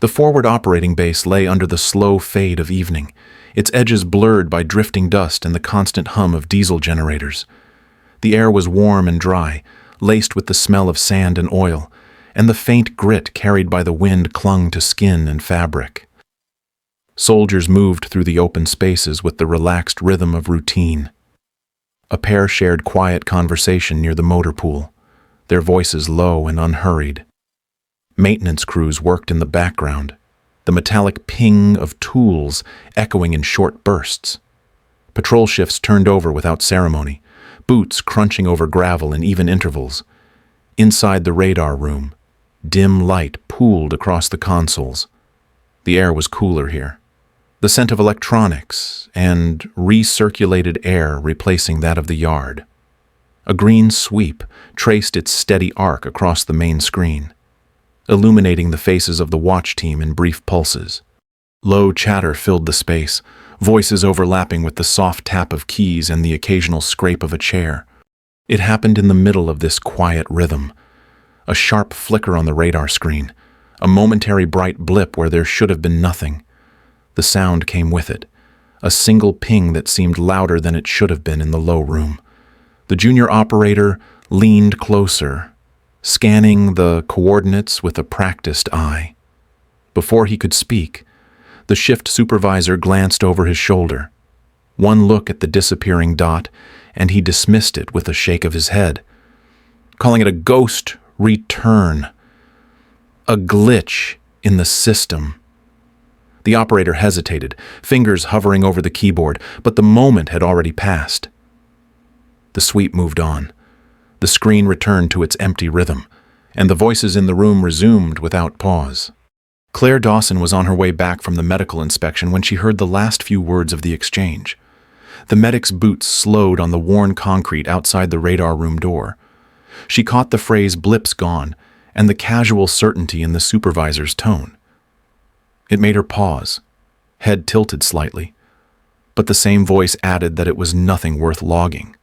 The forward operating base lay under the slow fade of evening, its edges blurred by drifting dust and the constant hum of diesel generators. The air was warm and dry, laced with the smell of sand and oil, and the faint grit carried by the wind clung to skin and fabric. Soldiers moved through the open spaces with the relaxed rhythm of routine. A pair shared quiet conversation near the motor pool, their voices low and unhurried. Maintenance crews worked in the background, the metallic ping of tools echoing in short bursts. Patrol shifts turned over without ceremony, boots crunching over gravel in even intervals. Inside the radar room, dim light pooled across the consoles. The air was cooler here, the scent of electronics and recirculated air replacing that of the yard. A green sweep traced its steady arc across the main screen, illuminating the faces of the watch team in brief pulses. Low chatter filled the space, voices overlapping with the soft tap of keys and the occasional scrape of a chair. It happened in the middle of this quiet rhythm. A sharp flicker on the radar screen, a momentary bright blip where there should have been nothing. The sound came with it, a single ping that seemed louder than it should have been in the low room. The junior operator leaned closer, scanning the coordinates with a practiced eye. Before he could speak, the shift supervisor glanced over his shoulder. One look at the disappearing dot, and he dismissed it with a shake of his head, calling it a ghost return, a glitch in the system. The operator hesitated, fingers hovering over the keyboard, but the moment had already passed. The sweep moved on. The screen returned to its empty rhythm, and the voices in the room resumed without pause. Claire Dawson was on her way back from the medical inspection when she heard the last few words of the exchange. The medic's boots slowed on the worn concrete outside the radar room door. She caught the phrase "blips gone" and the casual certainty in the supervisor's tone. It made her pause, head tilted slightly, but the same voice added that it was nothing worth logging.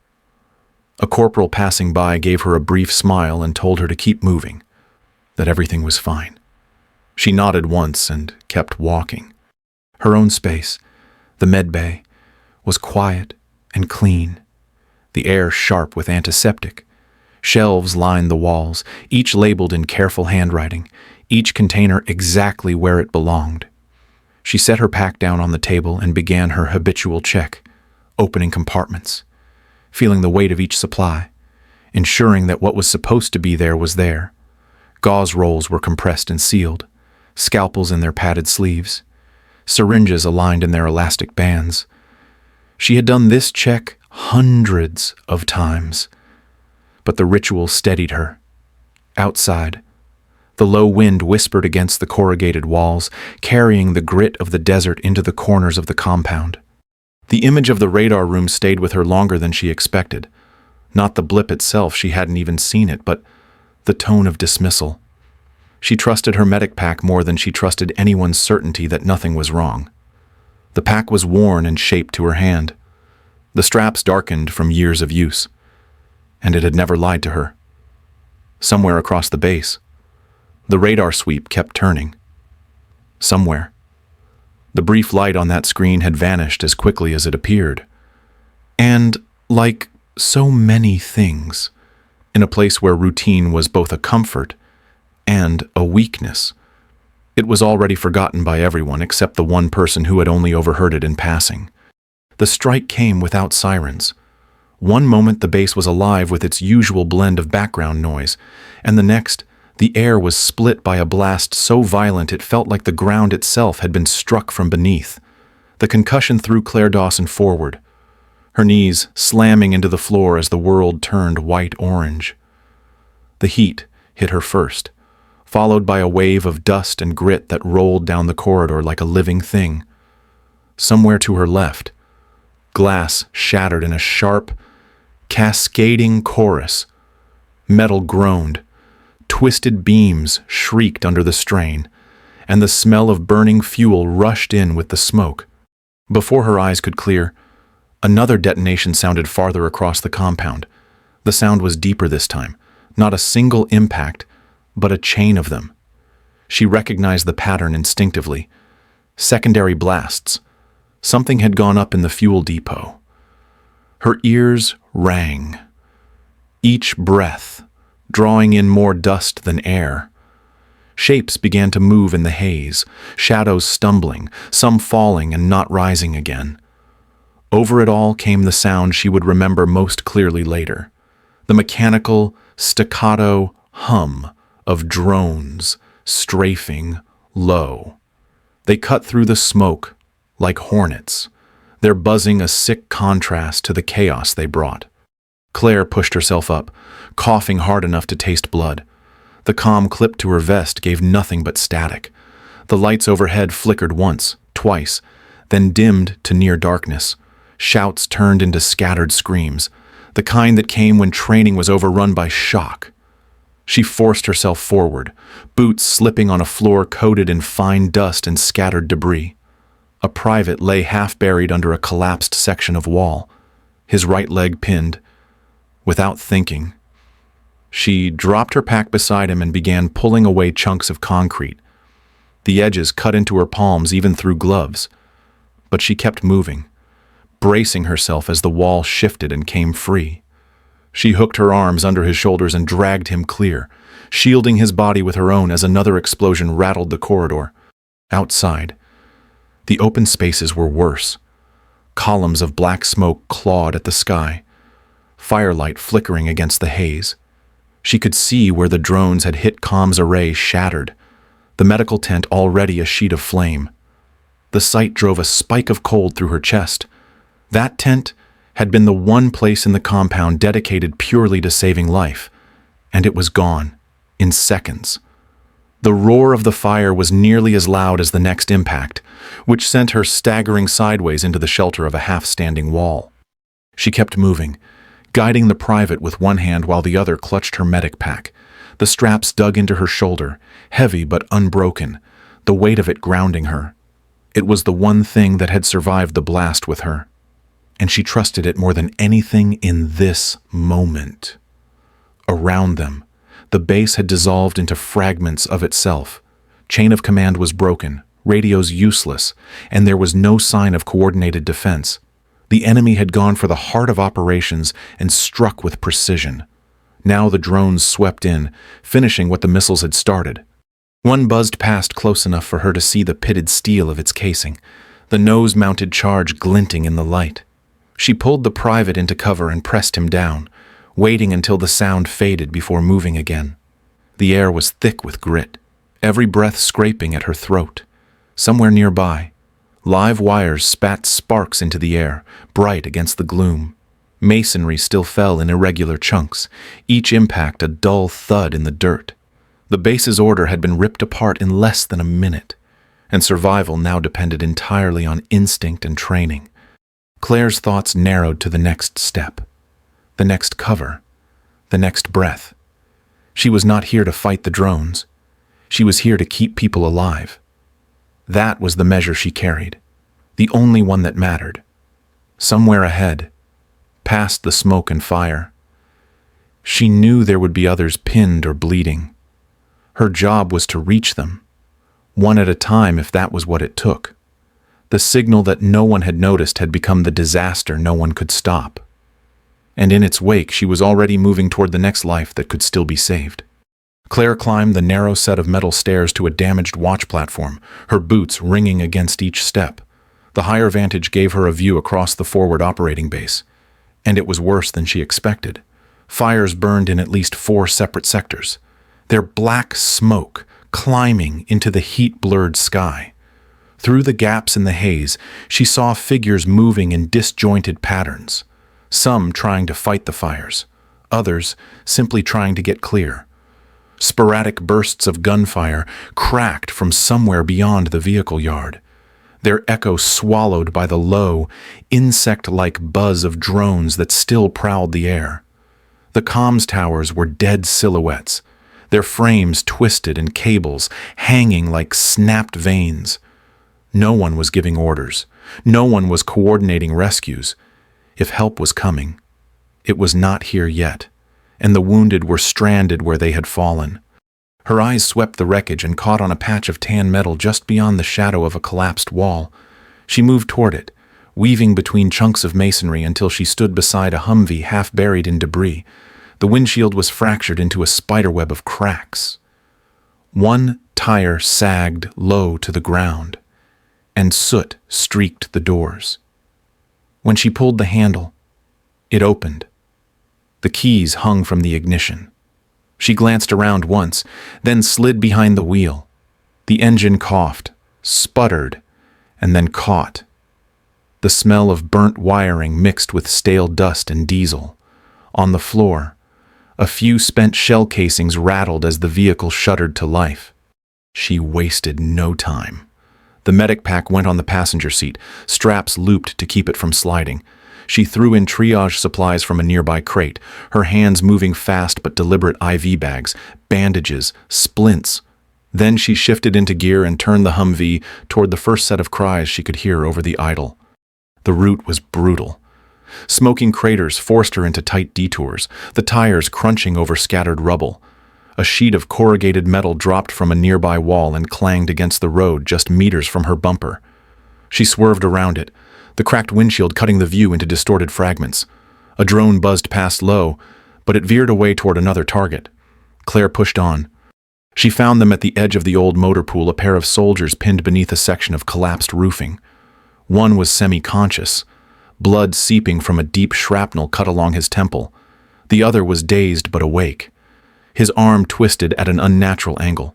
A corporal passing by gave her a brief smile and told her to keep moving, that everything was fine. She nodded once and kept walking. Her own space, the med bay, was quiet and clean, the air sharp with antiseptic. Shelves lined the walls, each labeled in careful handwriting, each container exactly where it belonged. She set her pack down on the table and began her habitual check, opening compartments, feeling the weight of each supply, ensuring that what was supposed to be there was there. Gauze rolls were compressed and sealed, scalpels in their padded sleeves, syringes aligned in their elastic bands. She had done this check hundreds of times, but the ritual steadied her. Outside, the low wind whispered against the corrugated walls, carrying the grit of the desert into the corners of the compound. The image of the radar room stayed with her longer than she expected. Not the blip itself, she hadn't even seen it, but the tone of dismissal. She trusted her medic pack more than she trusted anyone's certainty that nothing was wrong. The pack was worn and shaped to her hand. The straps darkened from years of use, and it had never lied to her. Somewhere across the base, the radar sweep kept turning. Somewhere, the brief light on that screen had vanished as quickly as it appeared. And, like so many things, in a place where routine was both a comfort and a weakness, it was already forgotten by everyone except the one person who had only overheard it in passing. The strike came without sirens. One moment the base was alive with its usual blend of background noise, and the next, the air was split by a blast so violent it felt like the ground itself had been struck from beneath. The concussion threw Claire Dawson forward, her knees slamming into the floor as the world turned white-orange. The heat hit her first, followed by a wave of dust and grit that rolled down the corridor like a living thing. Somewhere to her left, glass shattered in a sharp, cascading chorus. Metal groaned, twisted beams shrieked under the strain, and the smell of burning fuel rushed in with the smoke. Before her eyes could clear, another detonation sounded farther across the compound. The sound was deeper this time, not a single impact, but a chain of them. She recognized the pattern instinctively. Secondary blasts. Something had gone up in the fuel depot. Her ears rang. Each breath, drawing in more dust than air. Shapes began to move in the haze, shadows stumbling, some falling and not rising again. Over it all came the sound she would remember most clearly later, the mechanical, staccato hum of drones strafing low. They cut through the smoke like hornets, their buzzing a sick contrast to the chaos they brought. Claire pushed herself up, coughing hard enough to taste blood. The comm clipped to her vest gave nothing but static. The lights overhead flickered once, twice, then dimmed to near darkness. Shouts turned into scattered screams, the kind that came when training was overrun by shock. She forced herself forward, boots slipping on a floor coated in fine dust and scattered debris. A private lay half-buried under a collapsed section of wall, his right leg pinned. Without thinking, she dropped her pack beside him and began pulling away chunks of concrete. The edges cut into her palms even through gloves. But she kept moving, bracing herself as the wall shifted and came free. She hooked her arms under his shoulders and dragged him clear, shielding his body with her own as another explosion rattled the corridor. Outside, the open spaces were worse. Columns of black smoke clawed at the sky, firelight flickering against the haze. She could see where the drones had hit comms array shattered, the medical tent already a sheet of flame. The sight drove a spike of cold through her chest. That tent had been the one place in the compound dedicated purely to saving life, and it was gone, in seconds. The roar of the fire was nearly as loud as the next impact, which sent her staggering sideways into the shelter of a half-standing wall. She kept moving, guiding the private with one hand while the other clutched her medic pack. The straps dug into her shoulder, heavy but unbroken, the weight of it grounding her. It was the one thing that had survived the blast with her, and she trusted it more than anything in this moment. Around them, the base had dissolved into fragments of itself. Chain of command was broken, radios useless, and there was no sign of coordinated defense. The enemy had gone for the heart of operations and struck with precision. Now the drones swept in, finishing what the missiles had started. One buzzed past close enough for her to see the pitted steel of its casing, the nose-mounted charge glinting in the light. She pulled the private into cover and pressed him down, waiting until the sound faded before moving again. The air was thick with grit, every breath scraping at her throat. Somewhere nearby, live wires spat sparks into the air, bright against the gloom. Masonry still fell in irregular chunks, each impact a dull thud in the dirt. The base's order had been ripped apart in less than a minute, and survival now depended entirely on instinct and training. Claire's thoughts narrowed to the next step, the next cover, the next breath. She was not here to fight the drones. She was here to keep people alive. That was the measure she carried, the only one that mattered. Somewhere ahead, past the smoke and fire, she knew there would be others pinned or bleeding. Her job was to reach them, one at a time if that was what it took. The signal that no one had noticed had become the disaster no one could stop. And in its wake, she was already moving toward the next life that could still be saved. Claire climbed the narrow set of metal stairs to a damaged watch platform, her boots ringing against each step. The higher vantage gave her a view across the forward operating base. And it was worse than she expected. Fires burned in at least 4 separate sectors, their black smoke climbing into the heat-blurred sky. Through the gaps in the haze, she saw figures moving in disjointed patterns, some trying to fight the fires, others simply trying to get clear. Sporadic bursts of gunfire cracked from somewhere beyond the vehicle yard, their echo swallowed by the low, insect-like buzz of drones that still prowled the air. The comms towers were dead silhouettes, their frames twisted and cables hanging like snapped veins. No one was giving orders. No one was coordinating rescues. If help was coming, it was not here yet, and the wounded were stranded where they had fallen. Her eyes swept the wreckage and caught on a patch of tan metal just beyond the shadow of a collapsed wall. She moved toward it, weaving between chunks of masonry until she stood beside a Humvee half buried in debris. The windshield was fractured into a spiderweb of cracks. One tire sagged low to the ground, and soot streaked the doors. When she pulled the handle, it opened. The keys hung from the ignition. She glanced around once, then slid behind the wheel. The engine coughed, sputtered, and then caught. The smell of burnt wiring mixed with stale dust and diesel. On the floor, a few spent shell casings rattled as the vehicle shuddered to life. She wasted no time. The medic pack went on the passenger seat, straps looped to keep it from sliding. She threw in triage supplies from a nearby crate, her hands moving fast but deliberate IV bags, bandages, splints. Then she shifted into gear and turned the Humvee toward the first set of cries she could hear over the idle. The route was brutal. Smoking craters forced her into tight detours, the tires crunching over scattered rubble. A sheet of corrugated metal dropped from a nearby wall and clanged against the road just meters from her bumper. She swerved around it, the cracked windshield cutting the view into distorted fragments. A drone buzzed past low, but it veered away toward another target. Claire pushed on. She found them at the edge of the old motor pool, a pair of soldiers pinned beneath a section of collapsed roofing. One was semi-conscious, blood seeping from a deep shrapnel cut along his temple. The other was dazed but awake, his arm twisted at an unnatural angle.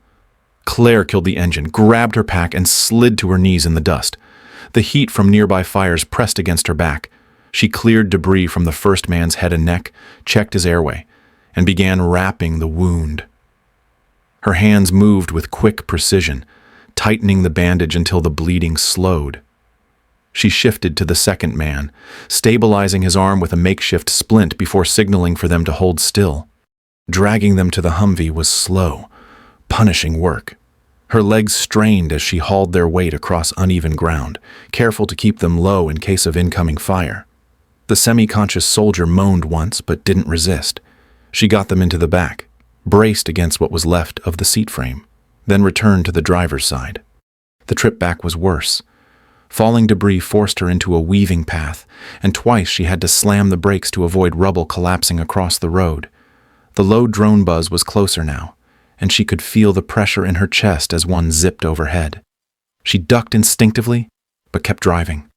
Claire killed the engine, grabbed her pack, and slid to her knees in the dust. The heat from nearby fires pressed against her back. She cleared debris from the first man's head and neck, checked his airway, and began wrapping the wound. Her hands moved with quick precision, tightening the bandage until the bleeding slowed. She shifted to the second man, stabilizing his arm with a makeshift splint before signaling for them to hold still. Dragging them to the Humvee was slow, punishing work. Her legs strained as she hauled their weight across uneven ground, careful to keep them low in case of incoming fire. The semi-conscious soldier moaned once but didn't resist. She got them into the back, braced against what was left of the seat frame, then returned to the driver's side. The trip back was worse. Falling debris forced her into a weaving path, and twice she had to slam the brakes to avoid rubble collapsing across the road. The low drone buzz was closer now, and she could feel the pressure in her chest as one zipped overhead. She ducked instinctively, but kept driving.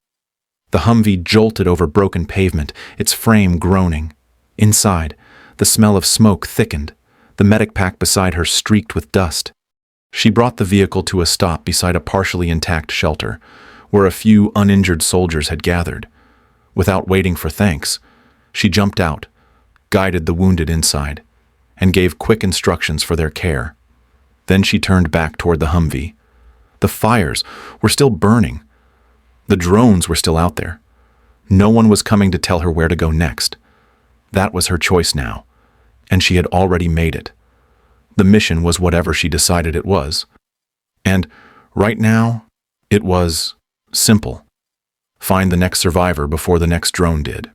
The Humvee jolted over broken pavement, its frame groaning. Inside, the smell of smoke thickened, the medic pack beside her streaked with dust. She brought the vehicle to a stop beside a partially intact shelter, where a few uninjured soldiers had gathered. Without waiting for thanks, she jumped out, guided the wounded inside, and gave quick instructions for their care. Then she turned back toward the Humvee. The fires were still burning. The drones were still out there. No one was coming to tell her where to go next. That was her choice now, and she had already made it. The mission was whatever she decided it was. And right now, it was simple. Find the next survivor before the next drone did.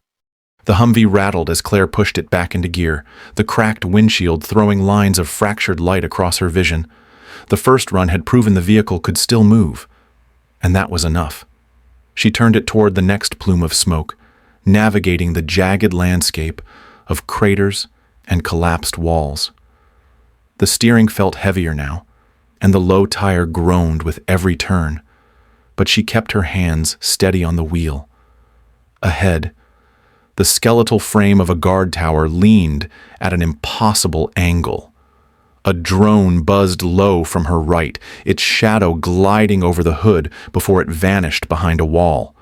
The Humvee rattled as Claire pushed it back into gear, the cracked windshield throwing lines of fractured light across her vision. The first run had proven the vehicle could still move, and that was enough. She turned it toward the next plume of smoke, navigating the jagged landscape of craters and collapsed walls. The steering felt heavier now, and the low tire groaned with every turn, but she kept her hands steady on the wheel. Ahead, the skeletal frame of a guard tower leaned at an impossible angle. A drone buzzed low from her right, its shadow gliding over the hood before it vanished behind a wall.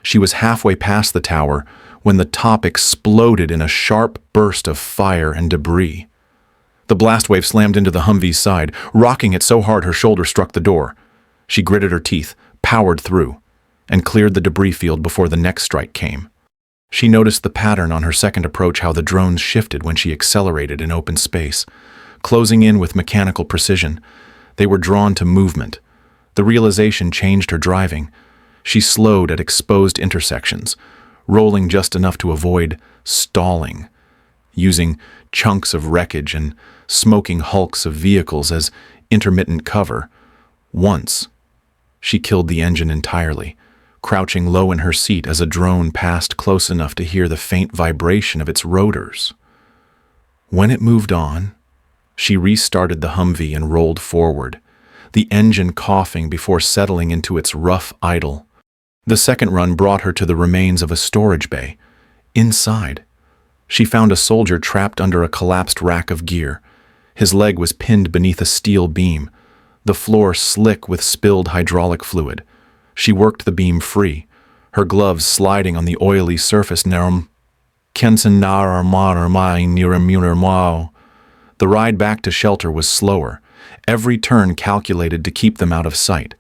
She was halfway past the tower when the top exploded in a sharp burst of fire and debris. The blast wave slammed into the Humvee's side, rocking it so hard her shoulder struck the door. She gritted her teeth, powered through, and cleared the debris field before the next strike came. She noticed the pattern on her second approach, how the drones shifted when she accelerated in open space. Closing in with mechanical precision, they were drawn to movement. The realization changed her driving. She slowed at exposed intersections, rolling just enough to avoid stalling. using chunks of wreckage and smoking hulks of vehicles as intermittent cover. Once, she killed the engine entirely, crouching low in her seat as a drone passed close enough to hear the faint vibration of its rotors. When it moved on, she restarted the Humvee and rolled forward, the engine coughing before settling into its rough idle. The second run brought her to the remains of a storage bay. Inside, she found a soldier trapped under a collapsed rack of gear. His leg was pinned beneath a steel beam, the floor slick with spilled hydraulic fluid. She worked the beam free, her gloves sliding on the oily surface. The ride back to shelter was slower, every turn calculated to keep them out of sight.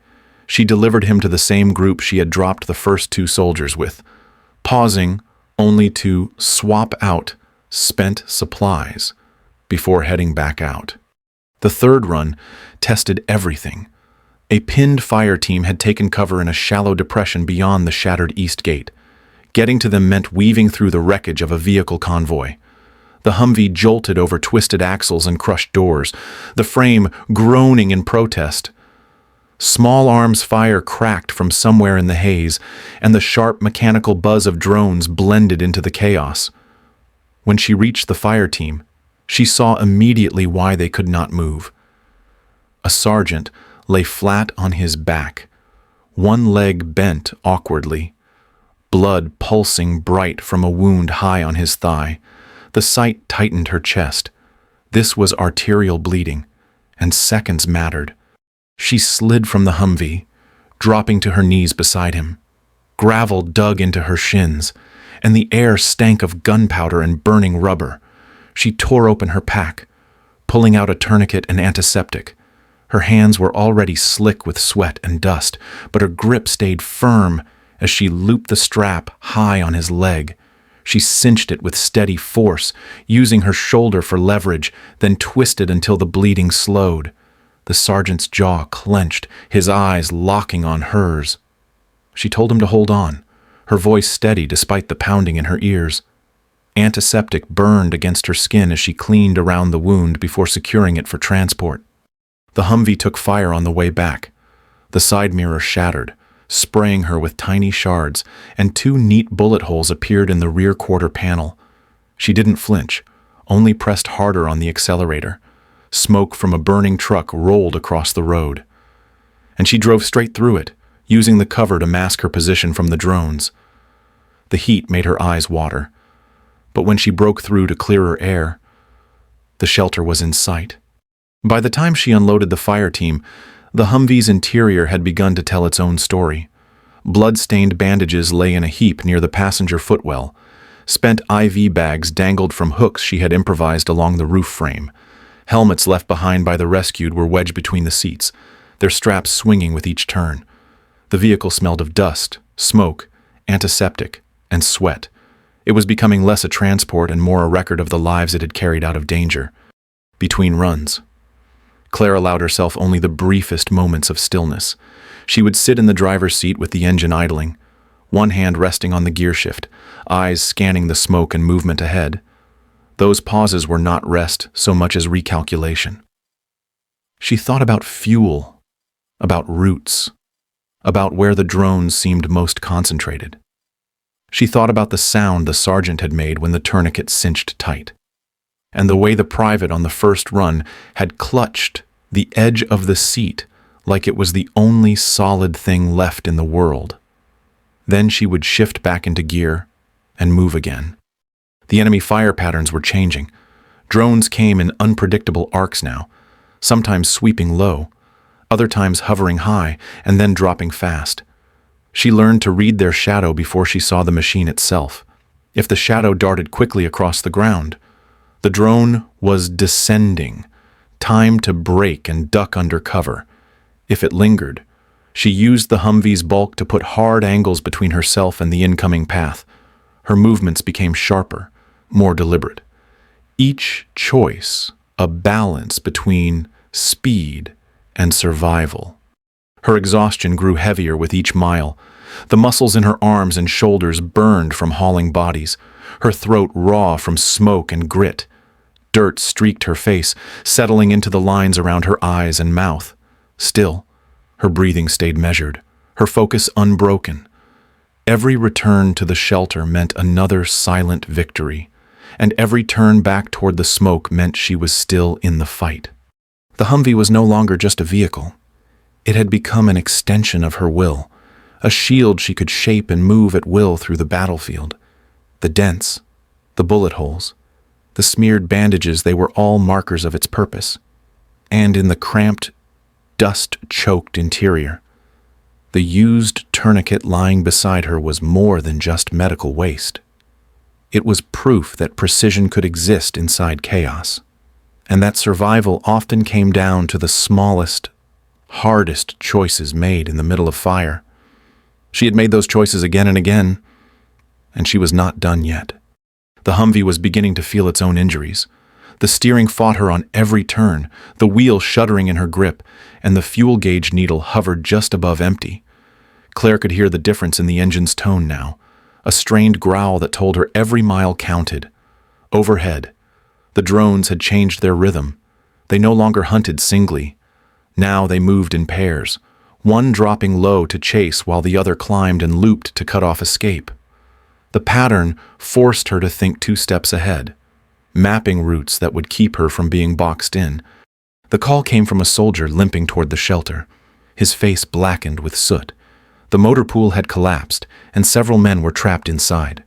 She delivered him to the same group she had dropped the first two soldiers with, pausing only to swap out spent supplies before heading back out. The third run tested everything. A pinned fire team had taken cover in a shallow depression beyond the shattered east gate. Getting to them meant weaving through the wreckage of a vehicle convoy. The Humvee jolted over twisted axles and crushed doors, the frame groaning in protest. Small arms fire cracked from somewhere in the haze, and the sharp mechanical buzz of drones blended into the chaos. When she reached the fire team, she saw immediately why they could not move. A sergeant lay flat on his back, one leg bent awkwardly, blood pulsing bright from a wound high on his thigh. The sight tightened her chest. This was arterial bleeding, and seconds mattered. She slid from the Humvee, dropping to her knees beside him. Gravel dug into her shins, and the air stank of gunpowder and burning rubber. She tore open her pack, pulling out a tourniquet and antiseptic. Her hands were already slick with sweat and dust, but her grip stayed firm as she looped the strap high on his leg. She cinched it with steady force, using her shoulder for leverage, then twisted until the bleeding slowed. The sergeant's jaw clenched, his eyes locking on hers. She told him to hold on, her voice steady despite the pounding in her ears. Antiseptic burned against her skin as she cleaned around the wound before securing it for transport. The Humvee took fire on the way back. The side mirror shattered, spraying her with tiny shards, and two neat bullet holes appeared in the rear quarter panel. She didn't flinch, only pressed harder on the accelerator. Smoke from a burning truck rolled across the road. And she drove straight through it, using the cover to mask her position from the drones. The heat made her eyes water, but when she broke through to clearer air, the shelter was in sight. By the time she unloaded the fire team, the Humvee's interior had begun to tell its own story. Blood-stained bandages lay in a heap near the passenger footwell. Spent IV bags dangled from hooks she had improvised along the roof frame. Helmets left behind by the rescued were wedged between the seats, their straps swinging with each turn. The vehicle smelled of dust, smoke, antiseptic, and sweat. It was becoming less a transport and more a record of the lives it had carried out of danger. Between runs, Claire allowed herself only the briefest moments of stillness. She would sit in the driver's seat with the engine idling, one hand resting on the gear shift, eyes scanning the smoke and movement ahead. Those pauses were not rest so much as recalculation. She thought about fuel, about routes, about where the drones seemed most concentrated. She thought about the sound the sergeant had made when the tourniquet cinched tight, and the way the private on the first run had clutched the edge of the seat like it was the only solid thing left in the world. Then she would shift back into gear and move again. The enemy fire patterns were changing. Drones came in unpredictable arcs now, sometimes sweeping low, other times hovering high and then dropping fast. She learned to read their shadow before she saw the machine itself. If the shadow darted quickly across the ground, the drone was descending, time to brake and duck under cover. If it lingered, she used the Humvee's bulk to put hard angles between herself and the incoming path. Her movements became sharper, more deliberate. Each choice a balance between speed and survival. Her exhaustion grew heavier with each mile. The muscles in her arms and shoulders burned from hauling bodies. her throat raw from smoke and grit. Dirt streaked her face, settling into the lines around her eyes and mouth. Still, her breathing stayed measured, her focus unbroken. Every return to the shelter meant another silent victory, and every turn back toward the smoke meant she was still in the fight. The Humvee was no longer just a vehicle. It had become an extension of her will, a shield she could shape and move at will through the battlefield. The dents, the bullet holes, the smeared bandages, they were all markers of its purpose. And in the cramped, dust-choked interior, the used tourniquet lying beside her was more than just medical waste. It was proof that precision could exist inside chaos, and that survival often came down to the smallest, hardest choices made in the middle of fire. She had made those choices again and again, and she was not done yet. The Humvee was beginning to feel its own injuries. The steering fought her on every turn, the wheel shuddering in her grip, and the fuel gauge needle hovered just above empty. Claire could hear the difference in the engine's tone now, a strained growl that told her every mile counted. Overhead, the drones had changed their rhythm. They no longer hunted singly. Now they moved in pairs, one dropping low to chase while the other climbed and looped to cut off escape. The pattern forced her to think 2 steps ahead, mapping routes that would keep her from being boxed in. The call came from a soldier limping toward the shelter, his face blackened with soot. The motor pool had collapsed, and several men were trapped inside.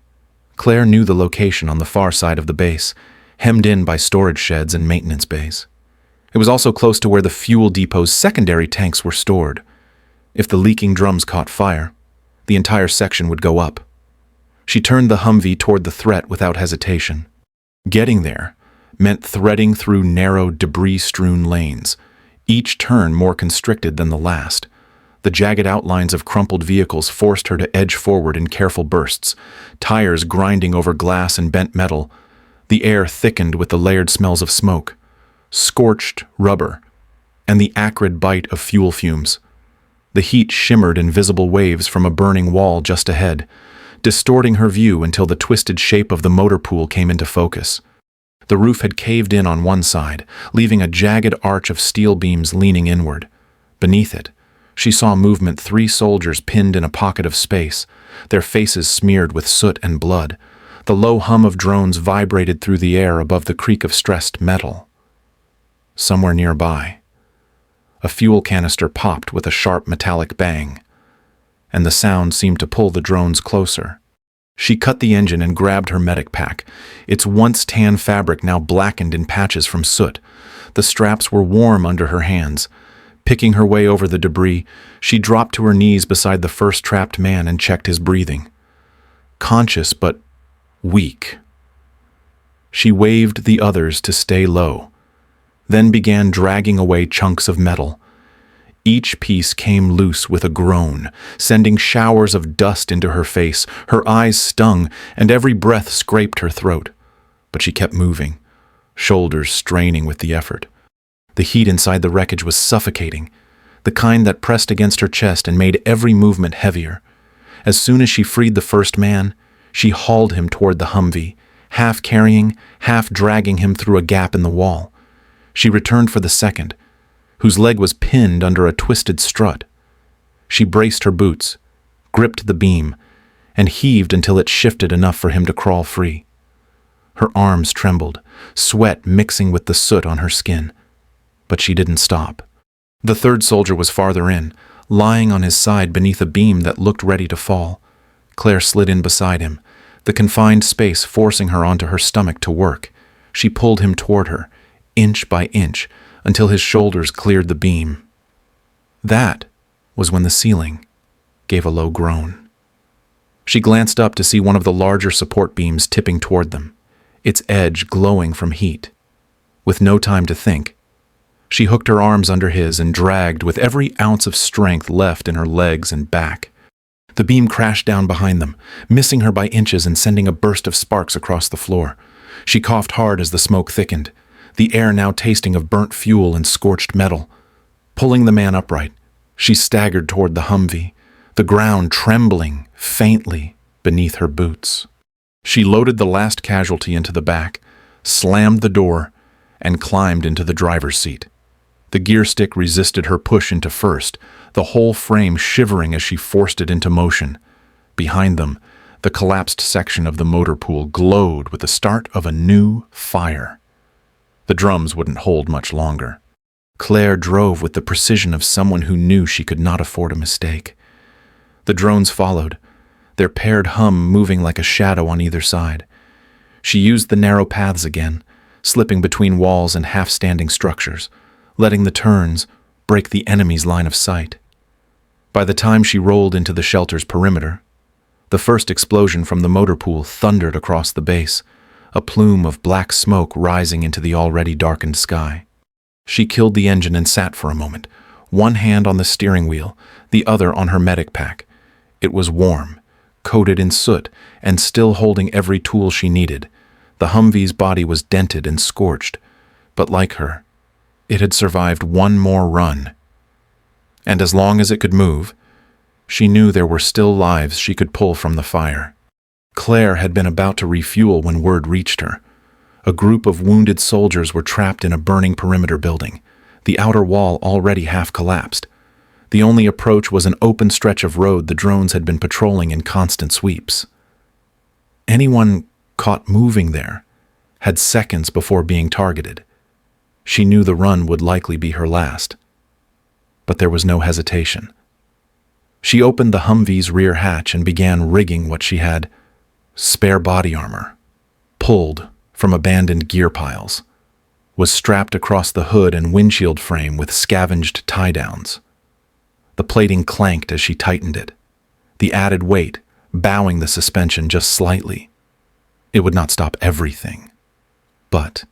Claire knew the location on the far side of the base, hemmed in by storage sheds and maintenance bays. It was also close to where the fuel depot's secondary tanks were stored. If the leaking drums caught fire, the entire section would go up. She turned the Humvee toward the threat without hesitation. Getting there meant threading through narrow, debris-strewn lanes, each turn more constricted than the last. The jagged outlines of crumpled vehicles forced her to edge forward in careful bursts, tires grinding over glass and bent metal. The air thickened with the layered smells of smoke, scorched rubber, and the acrid bite of fuel fumes. The heat shimmered in visible waves from a burning wall just ahead, distorting her view until the twisted shape of the motor pool came into focus. The roof had caved in on one side, leaving a jagged arch of steel beams leaning inward. Beneath it, she saw movement 3 soldiers pinned in a pocket of space, their faces smeared with soot and blood. The low hum of drones vibrated through the air above the creak of stressed metal. Somewhere nearby, a fuel canister popped with a sharp metallic bang, and the sound seemed to pull the drones closer. She cut the engine and grabbed her medic pack, its once tan fabric now blackened in patches from soot. The straps were warm under her hands. Picking her way over the debris, she dropped to her knees beside the first trapped man and checked his breathing. Conscious but weak. She waved the others to stay low, then began dragging away chunks of metal. Each piece came loose with a groan, sending showers of dust into her face. Her eyes stung, and every breath scraped her throat. But she kept moving, shoulders straining with the effort. The heat inside the wreckage was suffocating, the kind that pressed against her chest and made every movement heavier. As soon as she freed the first man, she hauled him toward the Humvee, half carrying, half dragging him through a gap in the wall. She returned for the second, whose leg was pinned under a twisted strut. She braced her boots, gripped the beam, and heaved until it shifted enough for him to crawl free. Her arms trembled, sweat mixing with the soot on her skin. But she didn't stop. The third soldier was farther in, lying on his side beneath a beam that looked ready to fall. Claire slid in beside him, the confined space forcing her onto her stomach to work. She pulled him toward her, inch by inch, until his shoulders cleared the beam. That was when the ceiling gave a low groan. She glanced up to see one of the larger support beams tipping toward them, its edge glowing from heat. With no time to think, she hooked her arms under his and dragged with every ounce of strength left in her legs and back. The beam crashed down behind them, missing her by inches and sending a burst of sparks across the floor. She coughed hard as the smoke thickened, the air now tasting of burnt fuel and scorched metal. Pulling the man upright, she staggered toward the Humvee, the ground trembling faintly beneath her boots. She loaded the last casualty into the back, slammed the door, and climbed into the driver's seat. The gear stick resisted her push into first, the whole frame shivering as she forced it into motion. Behind them, the collapsed section of the motor pool glowed with the start of a new fire. The drums wouldn't hold much longer. Claire drove with the precision of someone who knew she could not afford a mistake. The drones followed, their paired hum moving like a shadow on either side. She used the narrow paths again, slipping between walls and half-standing structures, letting the turns break the enemy's line of sight. By the time she rolled into the shelter's perimeter, the first explosion from the motor pool thundered across the base, a plume of black smoke rising into the already darkened sky. She killed the engine and sat for a moment, one hand on the steering wheel, the other on her medic pack. It was warm, coated in soot, and still holding every tool she needed. The Humvee's body was dented and scorched, but like her, it had survived one more run. And as long as it could move, she knew there were still lives she could pull from the fire. Claire had been about to refuel when word reached her. A group of wounded soldiers were trapped in a burning perimeter building, the outer wall already half collapsed. The only approach was an open stretch of road the drones had been patrolling in constant sweeps. Anyone caught moving there had seconds before being targeted. She knew the run would likely be her last. But there was no hesitation. She opened the Humvee's rear hatch and began rigging what she had: spare body armor, pulled from abandoned gear piles, was strapped across the hood and windshield frame with scavenged tie-downs. The plating clanked as she tightened it, the added weight bowing the suspension just slightly. It would not stop everything, but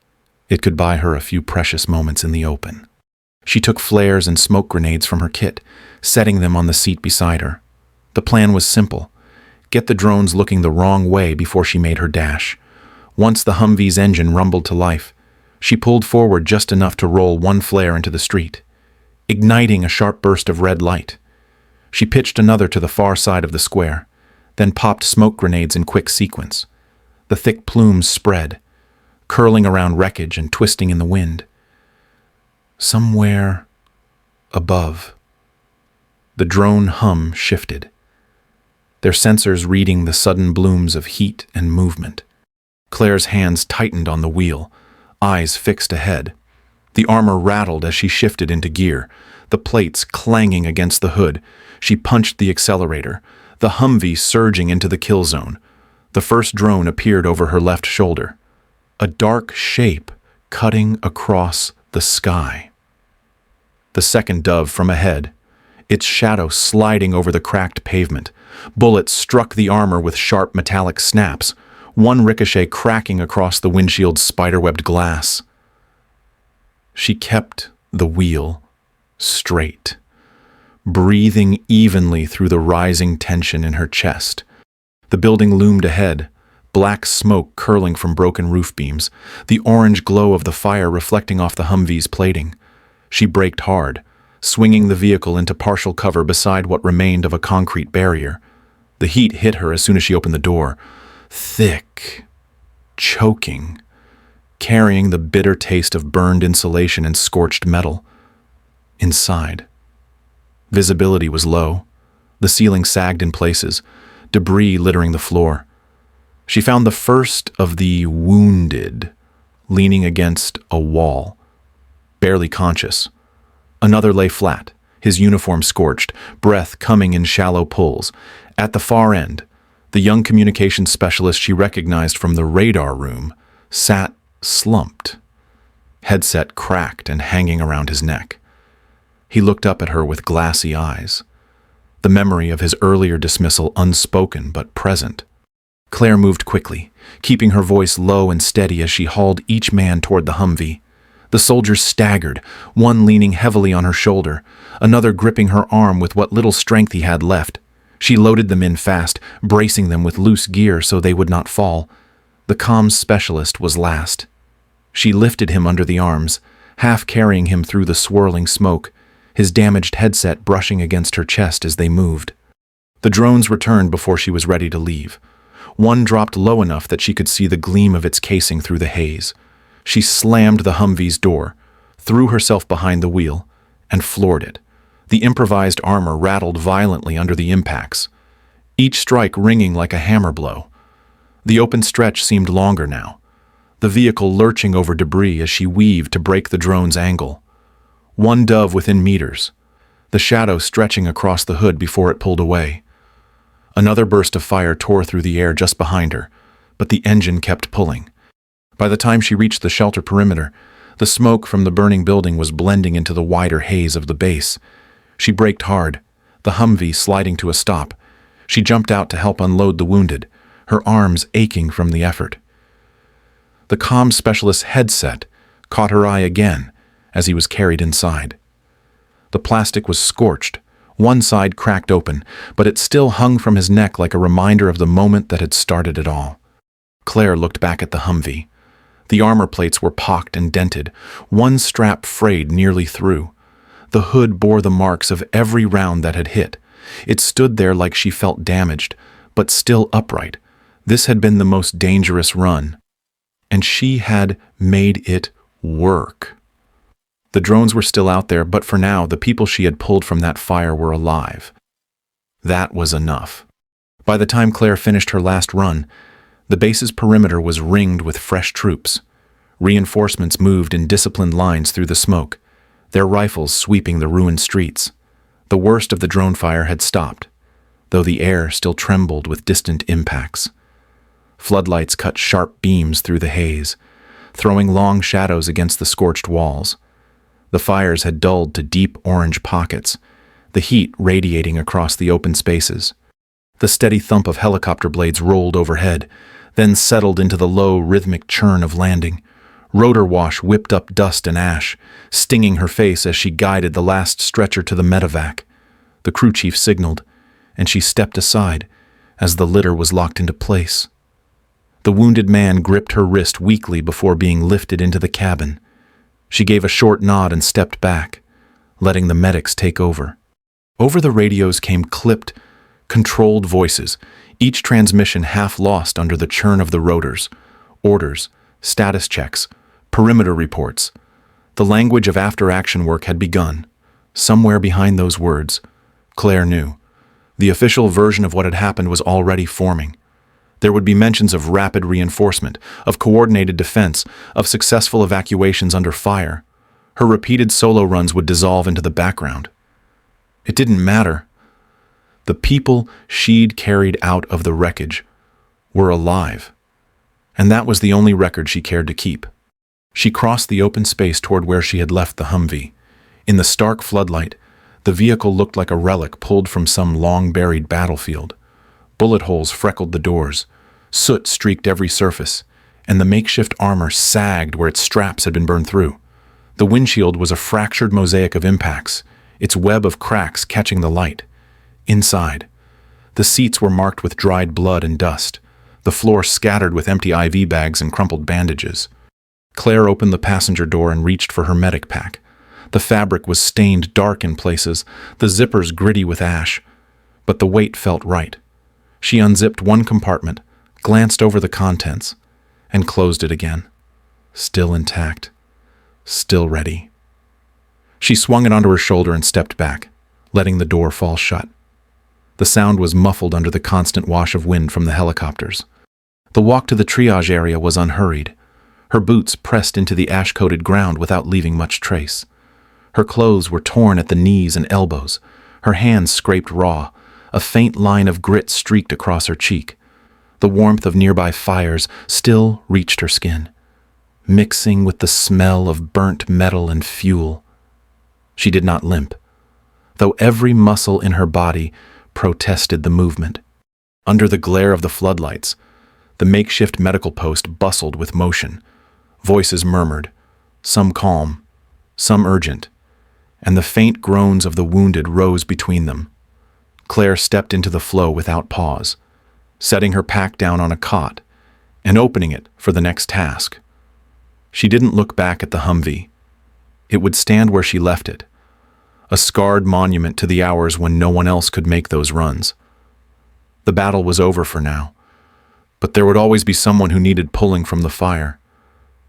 it could buy her a few precious moments in the open. She took flares and smoke grenades from her kit, setting them on the seat beside her. The plan was simple: get the drones looking the wrong way before she made her dash. Once the Humvee's engine rumbled to life, she pulled forward just enough to roll one flare into the street, igniting a sharp burst of red light. She pitched another to the far side of the square, then popped smoke grenades in quick sequence. The thick plumes spread, curling around wreckage and twisting in the wind. Somewhere above, the drone hum shifted, their sensors reading the sudden blooms of heat and movement. Claire's hands tightened on the wheel, eyes fixed ahead. The armor rattled as she shifted into gear, the plates clanging against the hood. She punched the accelerator, the Humvee surging into the kill zone. The first drone appeared over her left shoulder, a dark shape cutting across the sky. The second dove from ahead, its shadow sliding over the cracked pavement. Bullets struck the armor with sharp metallic snaps, one ricochet cracking across the windshield's spiderwebbed glass. She kept the wheel straight, breathing evenly through the rising tension in her chest. The building loomed ahead, black smoke curling from broken roof beams, the orange glow of the fire reflecting off the Humvee's plating. She braked hard, swinging the vehicle into partial cover beside what remained of a concrete barrier. The heat hit her as soon as she opened the door, thick, choking, carrying the bitter taste of burned insulation and scorched metal. Inside, visibility was low. The ceiling sagged in places, debris littering the floor. She found the first of the wounded leaning against a wall, barely conscious. Another lay flat, his uniform scorched, breath coming in shallow pulls. At the far end, the young communications specialist she recognized from the radar room sat slumped, headset cracked and hanging around his neck. He looked up at her with glassy eyes, the memory of his earlier dismissal unspoken but present. Claire moved quickly, keeping her voice low and steady as she hauled each man toward the Humvee. The soldiers staggered, one leaning heavily on her shoulder, another gripping her arm with what little strength he had left. She loaded them in fast, bracing them with loose gear so they would not fall. The comms specialist was last. She lifted him under the arms, half carrying him through the swirling smoke, his damaged headset brushing against her chest as they moved. The drones returned before she was ready to leave. One dropped low enough that she could see the gleam of its casing through the haze. She slammed the Humvee's door, threw herself behind the wheel, and floored it. The improvised armor rattled violently under the impacts, each strike ringing like a hammer blow. The open stretch seemed longer now, the vehicle lurching over debris as she weaved to break the drone's angle. One dove within meters, the shadow stretching across the hood before it pulled away. Another burst of fire tore through the air just behind her, but the engine kept pulling. By the time she reached the shelter perimeter, the smoke from the burning building was blending into the wider haze of the base. She braked hard, the Humvee sliding to a stop. She jumped out to help unload the wounded, her arms aching from the effort. The comm specialist's headset caught her eye again as he was carried inside. The plastic was scorched, one side cracked open, but it still hung from his neck like a reminder of the moment that had started it all. Claire looked back at the Humvee. The armor plates were pocked and dented, one strap frayed nearly through. The hood bore the marks of every round that had hit. It stood there like she felt damaged, but still upright. This had been the most dangerous run, and she had made it work. The drones were still out there, but for now, the people she had pulled from that fire were alive. That was enough. By the time Claire finished her last run, the base's perimeter was ringed with fresh troops. Reinforcements moved in disciplined lines through the smoke, their rifles sweeping the ruined streets. The worst of the drone fire had stopped, though the air still trembled with distant impacts. Floodlights cut sharp beams through the haze, throwing long shadows against the scorched walls. The fires had dulled to deep orange pockets, the heat radiating across the open spaces. The steady thump of helicopter blades rolled overhead, then settled into the low, rhythmic churn of landing. Rotor wash whipped up dust and ash, stinging her face as she guided the last stretcher to the medevac. The crew chief signaled, and she stepped aside as the litter was locked into place. The wounded man gripped her wrist weakly before being lifted into the cabin. She gave a short nod and stepped back, letting the medics take over. Over the radios came clipped, controlled voices, each transmission half lost under the churn of the rotors. Orders, status checks, perimeter reports. The language of after-action work had begun. Somewhere behind those words, Claire knew. The official version of what had happened was already forming. There would be mentions of rapid reinforcement, of coordinated defense, of successful evacuations under fire. Her repeated solo runs would dissolve into the background. It didn't matter. The people she'd carried out of the wreckage were alive, and that was the only record she cared to keep. She crossed the open space toward where she had left the Humvee. In the stark floodlight, the vehicle looked like a relic pulled from some long-buried battlefield. Bullet holes freckled the doors, soot streaked every surface, and the makeshift armor sagged where its straps had been burned through. The windshield was a fractured mosaic of impacts, its web of cracks catching the light. Inside, the seats were marked with dried blood and dust, the floor scattered with empty IV bags and crumpled bandages. Claire opened the passenger door and reached for her medic pack. The fabric was stained dark in places, the zippers gritty with ash, but the weight felt right. She unzipped one compartment, glanced over the contents, and closed it again. Still intact, still ready. She swung it onto her shoulder and stepped back, letting the door fall shut. The sound was muffled under the constant wash of wind from the helicopters. The walk to the triage area was unhurried. Her boots pressed into the ash-coated ground without leaving much trace. Her clothes were torn at the knees and elbows. Her hands scraped raw. A faint line of grit streaked across her cheek. The warmth of nearby fires still reached her skin, mixing with the smell of burnt metal and fuel. She did not limp, though every muscle in her body protested the movement. Under the glare of the floodlights, the makeshift medical post bustled with motion. Voices murmured, some calm, some urgent, and the faint groans of the wounded rose between them. Claire stepped into the flow without pause, setting her pack down on a cot and opening it for the next task. She didn't look back at the Humvee. It would stand where she left it, a scarred monument to the hours when no one else could make those runs. The battle was over for now. but there would always be someone who needed pulling from the fire.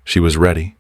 She was ready,